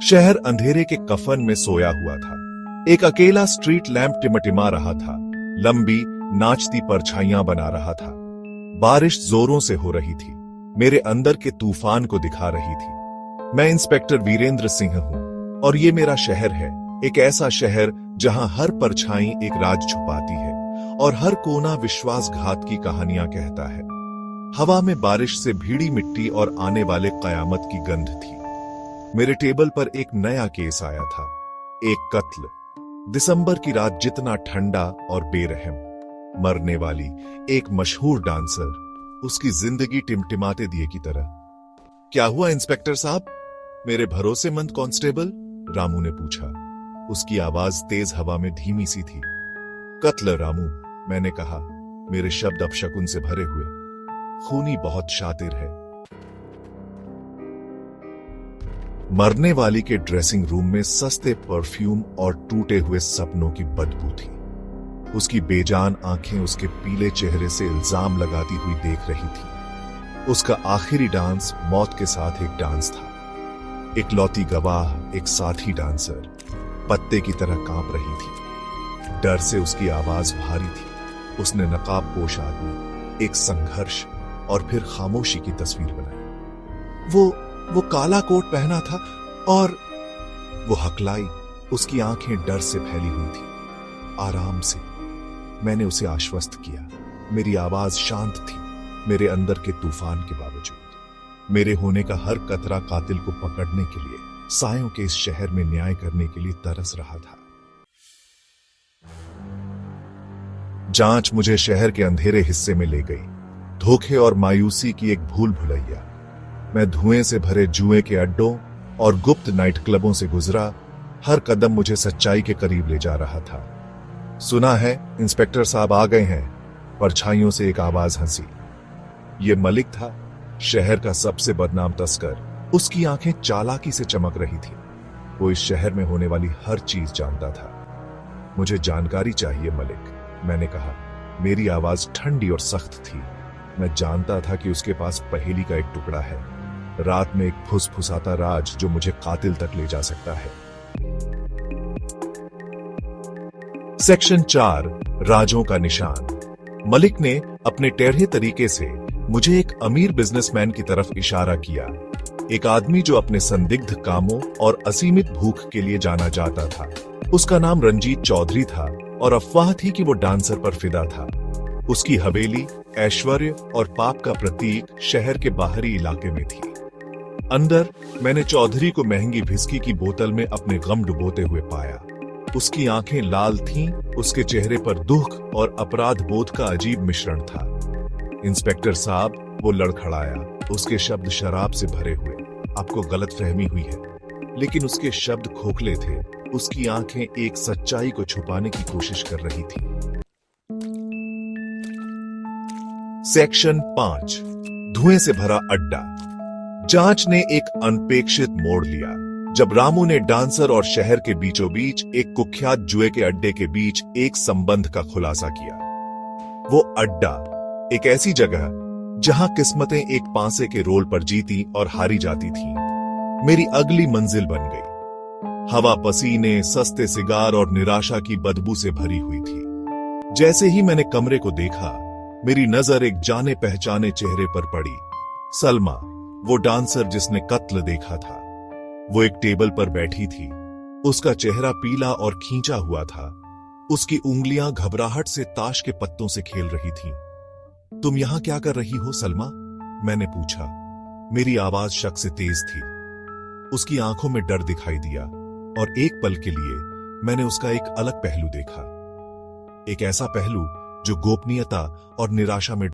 शहर अंधेरे के कफन में सोया हुआ था। एक अकेला स्ट्रीट लैंप टिमटिमा रहा था, लंबी नाचती परछाइयां बना रहा था। बारिश जोरों से हो रही थी, मेरे अंदर के तूफान को दिखा रही थी। मैं इंस्पेक्टर वीरेंद्र सिंह हूं और ये मेरा शहर है, एक ऐसा शहर जहां हर परछाई एक राज छुपाती है और हर कोना विश्वासघात की कहानियां कहता है। हवा में बारिश से भीड़ी मिट्टी और आने वाले कयामत की गंध थी। मेरे टेबल पर एक नया केस आया था, एक कत्ल। दिसंबर की रात जितना ठंडा और बेरहम। मरने वाली एक मशहूर डांसर, उसकी जिंदगी टिमटिमाते दिए की तरह। क्या हुआ इंस्पेक्टर साहब? मेरे भरोसेमंद कांस्टेबल रामू ने पूछा। उसकी आवाज तेज हवा में धीमी सी थी। कत्ल रामू, मैंने कहा, मेरे शब्द अपशकुन से भरे हुए। खूनी बहुत शातिर है। मरने वाली के ड्रेसिंग रूम में सस्ते परफ्यूम और टूटे हुए सपनों की बदबू थी। उसकी बेजान आंखें उसके पीले चेहरे से इल्जाम लगाती हुई देख रही थी। उसका आखिरी डांस मौत के साथ एक डांस था। इकलौती गवाह, एक साथी डांसर, पत्ते की तरह कांप रही थी। डर से उसकी आवाज भारी थी। उसने नकाब पोश आदमी, एक संघर्ष और फिर खामोशी की तस्वीर बनाई। वो काला कोट पहना था और वो हकलाई। उसकी आंखें डर से फैली हुई थी। आराम से, मैंने उसे आश्वस्त किया। मेरी आवाज शांत थी, मेरे अंदर के तूफान के बावजूद। मेरे होने का हर कतरा कातिल को पकड़ने के लिए, सायों के इस शहर में न्याय करने के लिए तरस रहा था। जांच मुझे शहर के अंधेरे हिस्से में ले गई, धोखे और मायूसी की एक भूल भुलैया। मैं धुएं से भरे जुए के अड्डों और गुप्त नाइट क्लबों से गुजरा। हर कदम मुझे सच्चाई के करीब ले जा रहा था। सुना है इंस्पेक्टर साहब आ गए हैं, परछाइयों से एक आवाज हंसी। ये मलिक था, शहर का सबसे बदनाम तस्कर। उसकी आंखें चालाकी से चमक रही थी। वो इस शहर में होने वाली हर चीज जानता था। मुझे जानकारी चाहिए मलिक, मैंने कहा। मेरी आवाज ठंडी और सख्त थी। मैं जानता था कि उसके पास पहेली का एक टुकड़ा है, रात में एक फुसफुसाता राज जो मुझे कातिल तक ले जा सकता है। सेक्शन 4, राजों का निशान। मलिक ने अपने टेढ़े तरीके से मुझे एक अमीर बिजनेसमैन की तरफ इशारा किया, एक आदमी जो अपने संदिग्ध कामों और असीमित भूख के लिए जाना जाता था। उसका नाम रंजीत चौधरी था और अफवाह थी कि वो डांसर पर फिदा था। उसकी हवेली ऐश्वर्य और पाप का प्रतीक शहर के बाहरी इलाके में थी। अंदर मैंने चौधरी को महंगी विस्की की बोतल में अपने गम डुबोते हुए पाया। उसकी आंखें लाल थीं, उसके चेहरे पर दुख और अपराध बोध का अजीब मिश्रण था। इंस्पेक्टर साहब, वो लड़खड़ाया, उसके शब्द शराब से भरे हुए। आपको गलतफहमी हुई है। लेकिन उसके शब्द खोखले थे। उसकी आंखें एक सच्चाई को छुपाने की कोशिश कर रही थी। सेक्शन 5, धुएं से भरा अड्डा। जांच ने एक अनपेक्षित मोड़ लिया जब रामू ने डांसर और शहर के बीचों बीच एक कुख्यात जुए के अड्डे के बीच एक संबंध का खुलासा किया। वो अड्डा एक ऐसी जगह जहां किस्मतें एक पांसे के रोल पर जीती और हारी जाती थीं, मेरी अगली मंजिल बन गई। हवा पसीने, सस्ते सिगार और निराशा की बदबू से भरी हुई थी। जैसे ही मैंने कमरे को देखा, मेरी नजर एक जाने पहचाने चेहरे पर पड़ी। सलमा, वो डांसर जिसने कत्ल देखा था। वो एक टेबल पर बैठी थी। उसका चेहरा पीला और खींचा हुआ था। उसकी उंगलियां घबराहट से ताश के पत्तों से खेल रही थीं। तुम यहां क्या कर रही हो सलमा? मैंने पूछा। मेरी आवाज शक से तेज थी। उसकी आंखों में डर दिखाई दिया और एक पल के लिए मैंने उसका एक अलग पहलू देखा। एक ऐसा पहलू जो गोपनीयता और निराशा में